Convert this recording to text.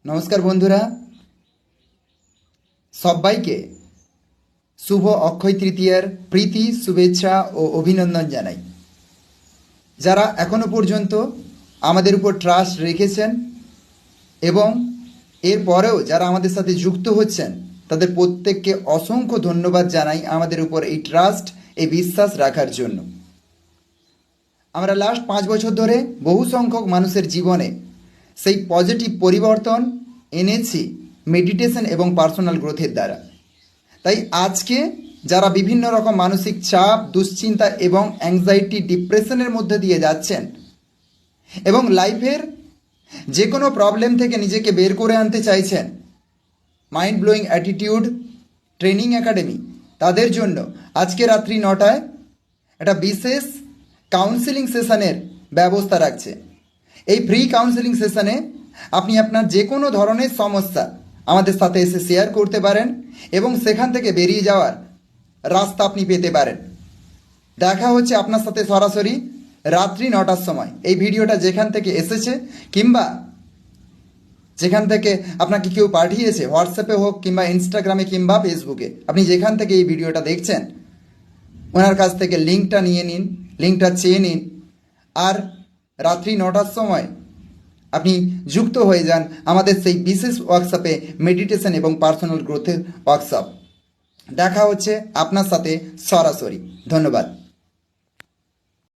নমস্কার বন্ধুরা, সবাইকে শুভ অক্ষয় তৃতীয়ার প্রীতি শুভেচ্ছা ও অভিনন্দন জানাই। যারা এখনো পর্যন্ত আমাদের উপর ট্রাস্ট রেখেছেন এবং এরপরেও যারা আমাদের সাথে যুক্ত হচ্ছেন, তাদের প্রত্যেককে অসংখ্য ধন্যবাদ জানাই আমাদের উপর এই ট্রাস্ট, এই বিশ্বাস রাখার জন্য। আমরা লাস্ট 5 বছর ধরে বহু সংখ্যক মানুষের জীবনে সেই পজিটিভ পরিবর্তন এনেছি মেডিটেশন এবং পার্সোনাল গ্রোথের দ্বারা। তাই আজকে যারা বিভিন্ন রকম মানসিক চাপ, দুশ্চিন্তা এবং অ্যাংজাইটি, ডিপ্রেশনের মধ্যে দিয়ে যাচ্ছেন এবং লাইফের যে কোনো প্রবলেম থেকে নিজেকে বের করে আনতে চাইছেন, mind blowing attitude training academy তাদের জন্য আজকে রাত্রি 9টায় একটা বিশেষ কাউন্সেলিং সেশনের ব্যবস্থা রাখছে। এই ফ্রি কাউন্সেলিং সেশনে আপনি আপনার যে কোনো ধরনের সমস্যা আমাদের সাথে এসে শেয়ার করতে পারেন এবং সেখান থেকে বেরিয়ে যাওয়ার রাস্তা আপনি পেতে পারেন। দেখা হচ্ছে আপনার সাথে সরাসরি রাত্রি 9টার সময়। এই ভিডিওটা যেখান থেকে এসেছে কিংবা যেখান থেকে আপনাকে কেউ পাঠিয়েছে, হোয়াটসঅ্যাপে হোক কিংবা ইনস্টাগ্রামে কিংবা ফেসবুকে, আপনি যেখান থেকে এই ভিডিওটা দেখছেন ওনার কাছ থেকে লিঙ্কটা নিয়ে নিন, লিঙ্কটা চেয়ে নিন, আর রাত্রি 9টার সময় আপনি যুক্ত হয়ে যান আমাদের সেই বিশেষ ওয়ার্কশপে, মেডিটেশন এবং পার্সোনাল গ্রোথের ওয়ার্কশপ। দেখা হচ্ছে আপনার সাথে সরাসরি। ধন্যবাদ।